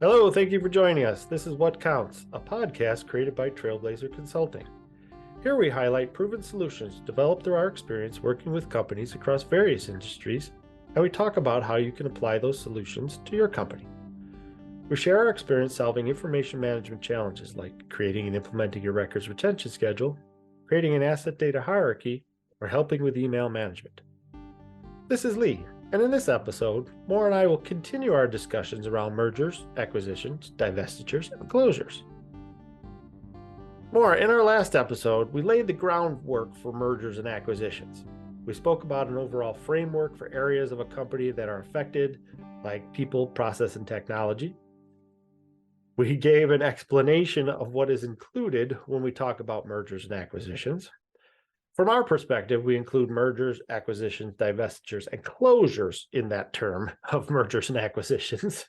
Hello, thank you for joining us. This is What Counts, a podcast created by Trailblazer Consulting. Here we highlight proven solutions developed through our experience working with companies across various industries, and we talk about how you can apply those solutions to your company. We share our experience solving information management challenges like creating and implementing your records retention schedule, creating an asset data hierarchy, or helping with email management. This is Lee, and in this episode, Moore and I will continue our discussions around mergers, acquisitions, divestitures, and closures. Moore, in our last episode, we laid the groundwork for mergers and acquisitions. We spoke about an overall framework for areas of a company that are affected, like people, process, and technology. We gave an explanation of what is included when we talk about mergers and acquisitions. From our perspective, we include mergers, acquisitions, divestitures, and closures in that term of mergers and acquisitions.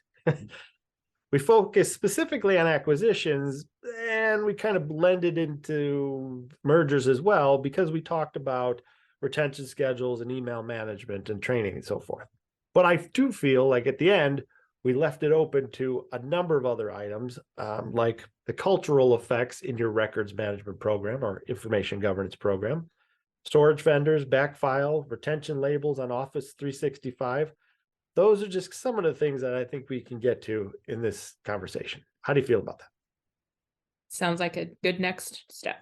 We focus specifically on acquisitions, and we kind of blended into mergers as well because we talked about retention schedules and email management and training and so forth. But I do feel like at the end, we left it open to a number of other items, like the cultural effects in your records management program or information governance program, storage vendors, backfile, retention labels on Office 365. Those are just some of the things that I think we can get to in this conversation. How do you feel about that? Sounds like a good next step.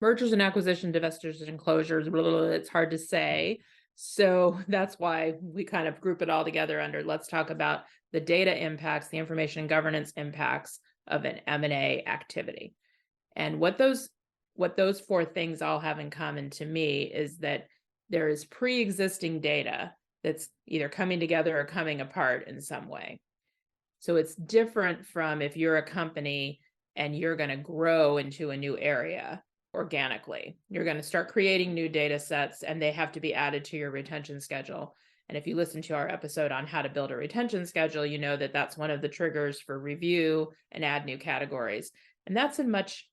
Mergers and acquisition, divestitures and closures, blah, blah, blah, it's hard to say. So that's why we kind of group it all together under let's talk about the data impacts, the information and governance impacts of an M&A activity. And what those four things all have in common to me is that there is pre-existing data that's either coming together or coming apart in some way. So it's different from if you're a company and you're going to grow into a new area organically. You're going to start creating new data sets and they have to be added to your retention schedule. And if you listen to our episode on how to build a retention schedule, you know that that's one of the triggers for review and add new categories. And that's a much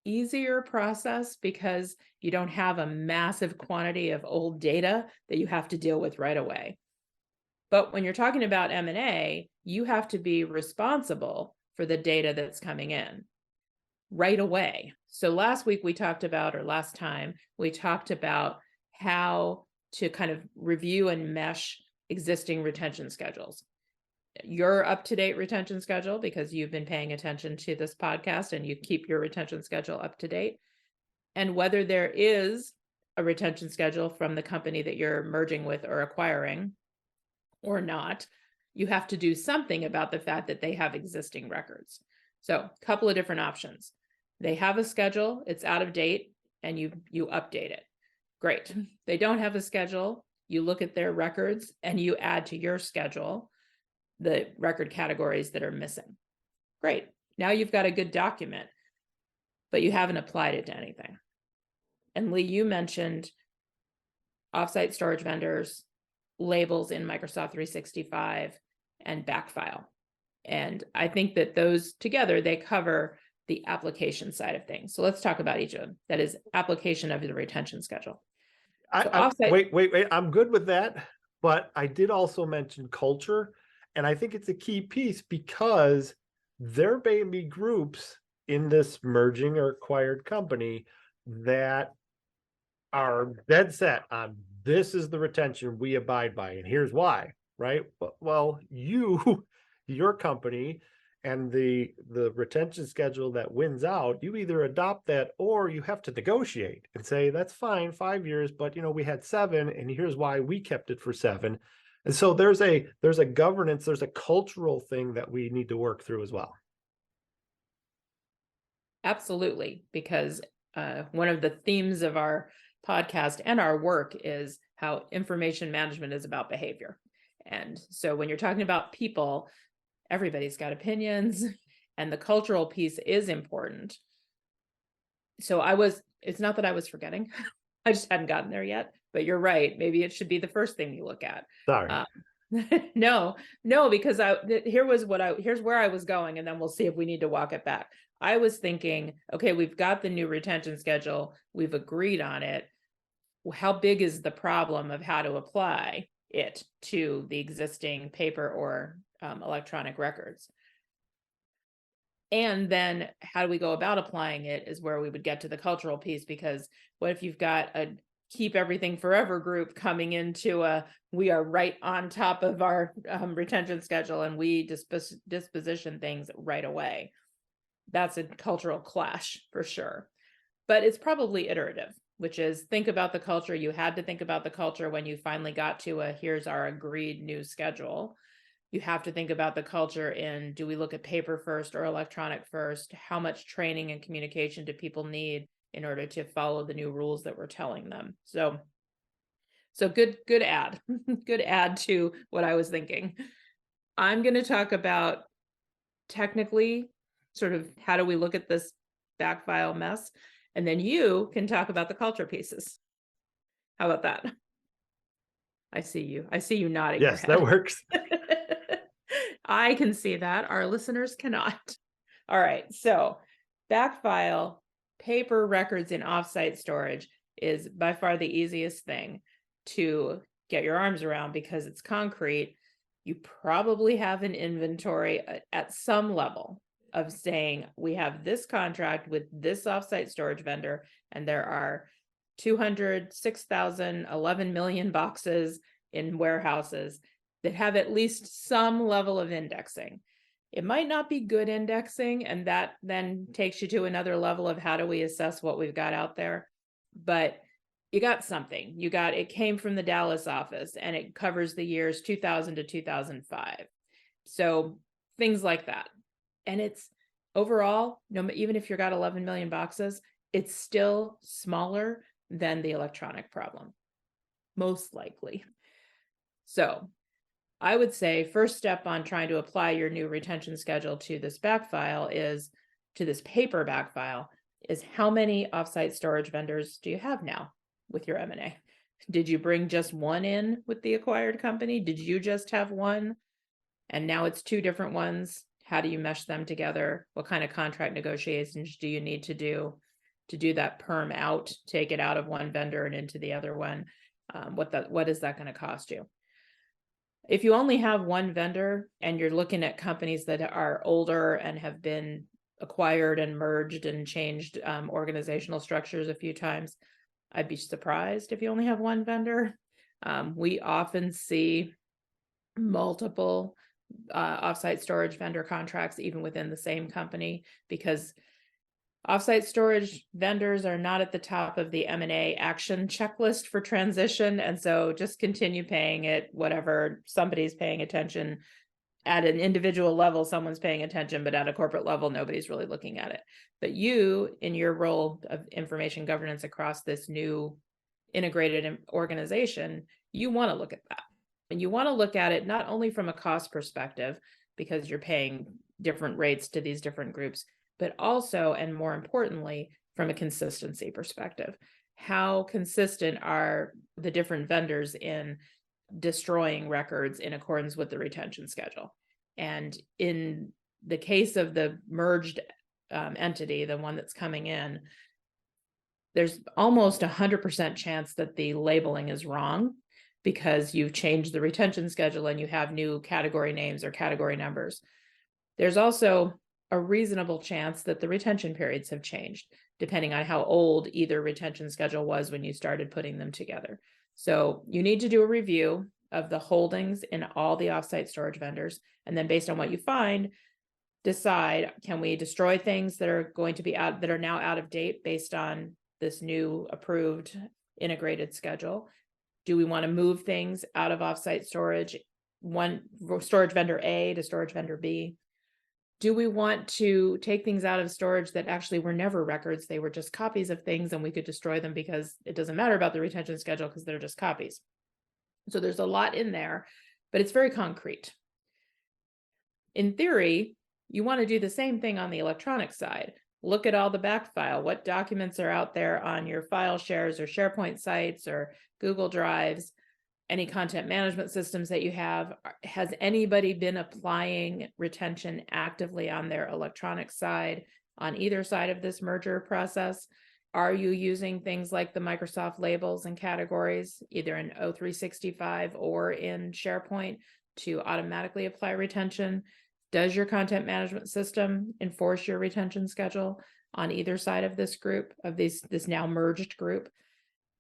easier process because you don't have a massive quantity of old data that you have to deal with right away. But when you're talking about M&A, you have to be responsible for the data that's coming in right away. So last time we talked about how to kind of review and mesh existing retention schedules. Your up-to-date retention schedule, because you've been paying attention to this podcast and you keep your retention schedule up to date, and whether there is a retention schedule from the company that you're merging with or acquiring or not, you have to do something about the fact that they have existing records. So a couple of different options. They have a schedule, it's out of date, and you update it. Great. They don't have a schedule, you look at their records and you add to your schedule the record categories that are missing. Great. Now you've got a good document, but you haven't applied it to anything. And Lee, you mentioned offsite storage vendors, labels in Microsoft 365, and backfile. And I think that those together, they cover the application side of things. So let's talk about each of them. That is application of the retention schedule. Wait. I'm good with that. But I did also mention culture. And I think it's a key piece because there may be groups in this merging or acquired company that are dead set on this is the retention we abide by. And here's why, right? Well, your company and the retention schedule that wins out, you either adopt that or you have to negotiate and say, that's fine, 5 years, but we had 7 and here's why we kept it for 7. And so there's a governance, there's a cultural thing that we need to work through as well. Absolutely, because one of the themes of our podcast and our work is how information management is about behavior. And so when you're talking about people, everybody's got opinions and the cultural piece is important. So it's not that I was forgetting, I just hadn't gotten there yet. But you're right. Maybe it should be the first thing you look at. Sorry. No, because here's where I was going, and then we'll see if we need to walk it back. I was thinking, okay, we've got the new retention schedule. We've agreed on it. How big is the problem of how to apply it to the existing paper or electronic records? And then how do we go about applying it is where we would get to the cultural piece, because what if you've got a keep everything forever group coming into we are right on top of our retention schedule and we disposition things right away. That's a cultural clash for sure. But it's probably iterative, which is think about the culture. You had to think about the culture when you finally got to here's our agreed new schedule. You have to think about the culture in, do we look at paper first or electronic first? How much training and communication do people need in order to follow the new rules that we're telling them? So good add, good add to what I was thinking. I'm going to talk about technically sort of how do we look at this back file mess, and then you can talk about the culture pieces. How about that? I see you nodding your Yes, head. that works. I can see that. Our listeners cannot. All right. So back file, paper records in offsite storage is by far the easiest thing to get your arms around because it's concrete. You probably have an inventory at some level of saying, we have this contract with this offsite storage vendor, and there are 206,000, 11 million boxes in warehouses that have at least some level of indexing. It might not be good indexing, and that then takes you to another level of how do we assess what we've got out there. But you got something. It came from the Dallas office and it covers the years 2000 to 2005. So things like that. And it's overall, even if you've got 11 million boxes, it's still smaller than the electronic problem, most likely. So I would say first step on trying to apply your new retention schedule to this back file is, to this paper back file, is how many offsite storage vendors do you have now with your M&A? Did you bring just one in with the acquired company? Did you just have one and now it's two different ones? How do you mesh them together? What kind of contract negotiations do you need to do that perm out, take it out of one vendor and into the other one? What is that going to cost you? If you only have one vendor and you're looking at companies that are older and have been acquired and merged and changed organizational structures a few times, I'd be surprised if you only have one vendor. We often see multiple offsite storage vendor contracts even within the same company, because offsite storage vendors are not at the top of the M&A action checklist for transition. And so just continue paying it, whatever somebody's paying attention. At an individual level, someone's paying attention, but at a corporate level, nobody's really looking at it. But you, in your role of information governance across this new integrated organization, you want to look at that. And you want to look at it not only from a cost perspective, because you're paying different rates to these different groups, but also, and more importantly, from a consistency perspective. How consistent are the different vendors in destroying records in accordance with the retention schedule? And in the case of the merged entity, the one that's coming in, there's almost 100% chance that the labeling is wrong because you've changed the retention schedule and you have new category names or category numbers. There's also a reasonable chance that the retention periods have changed, depending on how old either retention schedule was when you started putting them together. So you need to do a review of the holdings in all the offsite storage vendors. And then based on what you find, decide, can we destroy things that are going to be out, that are now out of date based on this new approved integrated schedule? Do we want to move things out of offsite storage, one storage vendor A to storage vendor B? Do we want to take things out of storage that actually were never records? They were just copies of things and we could destroy them because it doesn't matter about the retention schedule because they're just copies. So there's a lot in there, but it's very concrete. In theory, you want to do the same thing on the electronic side. Look at all the back file. What documents are out there on your file shares or SharePoint sites or Google Drives? Any content management systems that you have. Has anybody been applying retention actively on their electronic side on either side of this merger process? Are you using things like the Microsoft labels and categories, either in O365 or in SharePoint, to automatically apply retention? Does your content management system enforce your retention schedule on either side of this group, of this now merged group?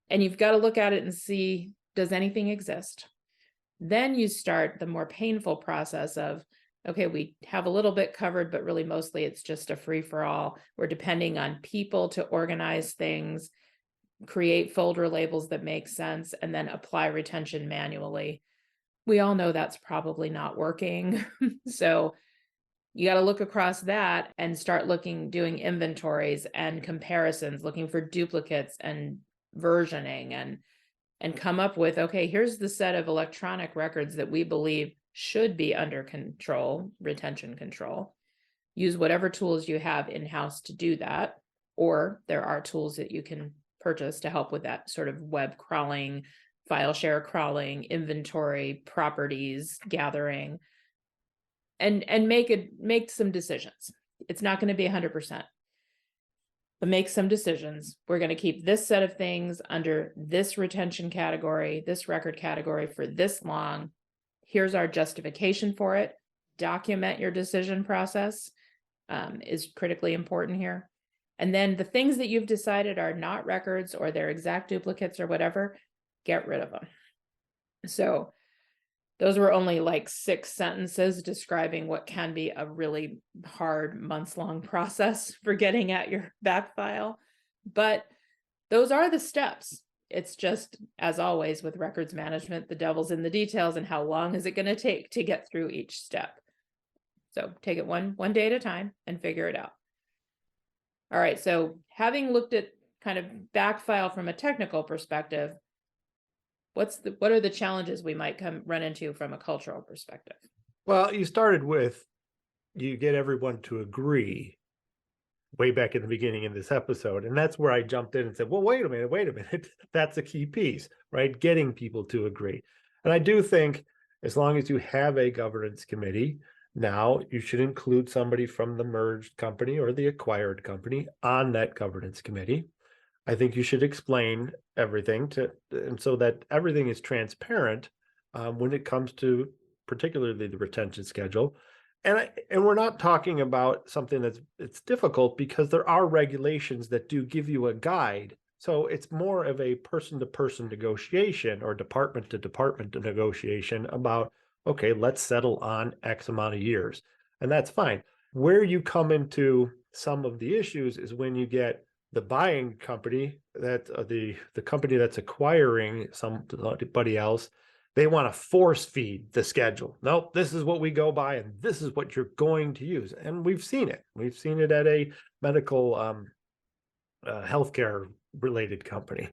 And you've got to look at it and see, does anything exist? Then you start the more painful process of, okay, we have a little bit covered, but really mostly it's just a free for all. We're depending on people to organize things, create folder labels that make sense, and then apply retention manually. We all know that's probably not working. So you got to look across that and start doing inventories and comparisons, looking for duplicates and versioning, and come up with, okay, here's the set of electronic records that we believe should be under control, retention control. Use whatever tools you have in-house to do that, or there are tools that you can purchase to help with that sort of web crawling, file share crawling, inventory, properties gathering, and make some decisions. It's not going to be 100%. But make some decisions. We're going to keep this set of things under this retention category, this record category for this long. Here's our justification for it. Document your decision process is critically important here. And then the things that you've decided are not records or they're exact duplicates or whatever, get rid of them. So those were only like 6 sentences describing what can be a really hard months-long process for getting at your back file. But those are the steps. It's just, as always with records management, the devil's in the details and how long is it going to take to get through each step. So take it one day at a time and figure it out. All right, so having looked at kind of back file from a technical perspective, what are the challenges we might run into from a cultural perspective? Well, you started with, you get everyone to agree way back in the beginning of this episode. And that's where I jumped in and said, well, wait a minute. That's a key piece, right? Getting people to agree. And I do think as long as you have a governance committee, now you should include somebody from the merged company or the acquired company on that governance committee. I think you should explain everything and so that everything is transparent when it comes to particularly the retention schedule. And we're not talking about something it's difficult because there are regulations that do give you a guide. So it's more of a person-to-person negotiation or department-to-department negotiation about, okay, let's settle on X amount of years. And that's fine. Where you come into some of the issues is when you get the buying company, that the company that's acquiring somebody else, they want to force feed the schedule. Nope, this is what we go by and this is what you're going to use. And we've seen it. We've seen it at a medical healthcare related company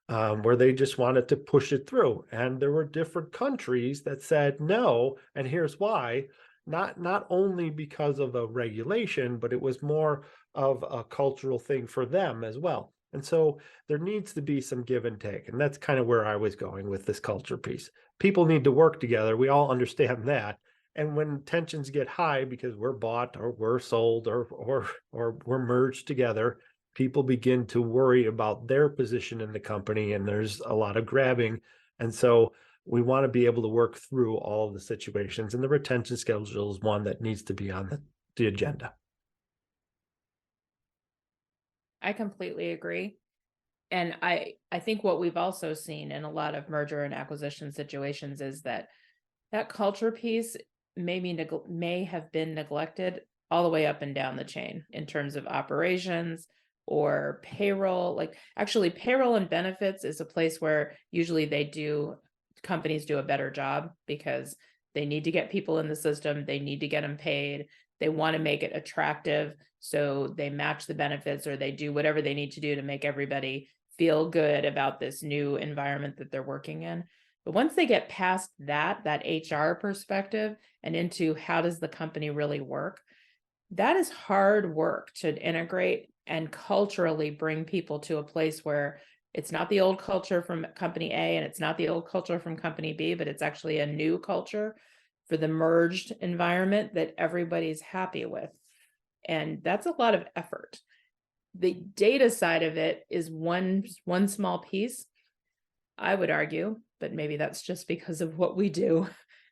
where they just wanted to push it through. And there were different countries that said no, and here's why. Not only because of a regulation, but it was more of a cultural thing for them as well. And so there needs to be some give and take. And that's kind of where I was going with this culture piece. People need to work together. We all understand that. And when tensions get high because we're bought or we're sold or we're merged together, people begin to worry about their position in the company, and there's a lot of grabbing. And so we want to be able to work through all of the situations, and the retention schedule is one that needs to be on the agenda. I completely agree. And I think what we've also seen in a lot of merger and acquisition situations is that culture piece may have been neglected all the way up and down the chain in terms of operations or payroll. Like actually payroll and benefits is a place where usually companies do a better job because they need to get people in the system. They need to get them paid. They want to make it attractive. So they match the benefits or they do whatever they need to do to make everybody feel good about this new environment that they're working in. But once they get past that HR perspective and into how does the company really work, that is hard work to integrate and culturally bring people to a place where it's not the old culture from company A and it's not the old culture from company B, but it's actually a new culture for the merged environment that everybody's happy with. And that's a lot of effort. The data side of it is one small piece, I would argue, but maybe that's just because of what we do,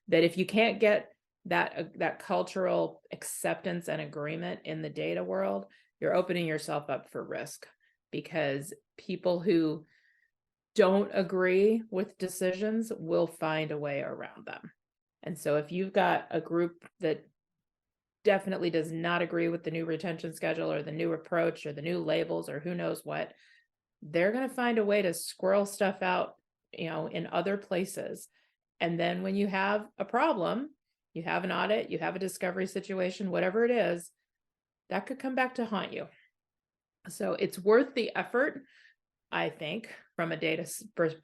that if you can't get that cultural acceptance and agreement in the data world, you're opening yourself up for risk, because people who don't agree with decisions will find a way around them. And so if you've got a group that definitely does not agree with the new retention schedule or the new approach or the new labels or who knows what, they're going to find a way to squirrel stuff out, in other places. And then when you have a problem, you have an audit, you have a discovery situation, whatever it is, that could come back to haunt you. So it's worth the effort, I think, from a data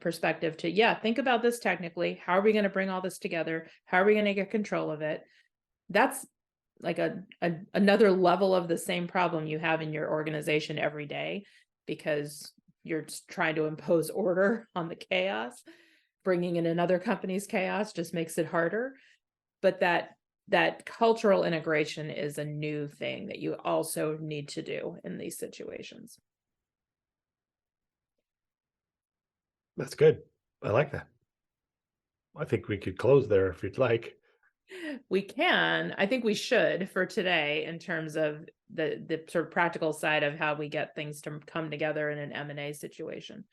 perspective to, think about this technically. How are we going to bring all this together? How are we going to get control of it? That's like another level of the same problem you have in your organization every day, because you're trying to impose order on the chaos. Bringing in another company's chaos just makes it harder. But that cultural integration is a new thing that you also need to do in these situations. That's good. I like that. I think we could close there if you'd like. We can. I think we should for today, in terms of the sort of practical side of how we get things to come together in an M&A situation.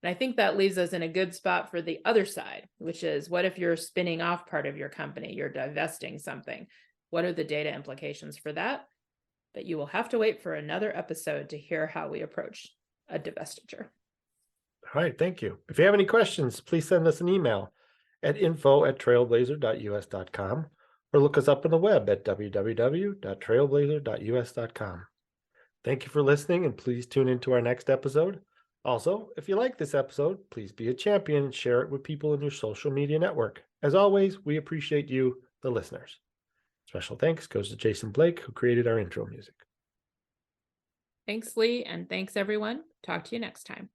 And I think that leaves us in a good spot for the other side, which is, what if you're spinning off part of your company, you're divesting something? What are the data implications for that? But you will have to wait for another episode to hear how we approach a divestiture. All right, thank you. If you have any questions, please send us an email at info@trailblazer.us.com or look us up on the web at www.trailblazer.us.com. Thank you for listening, and please tune into our next episode. Also, if you like this episode, please be a champion and share it with people in your social media network. As always, we appreciate you, the listeners. Special thanks goes to Jason Blake, who created our intro music. Thanks, Lee, and thanks, everyone. Talk to you next time.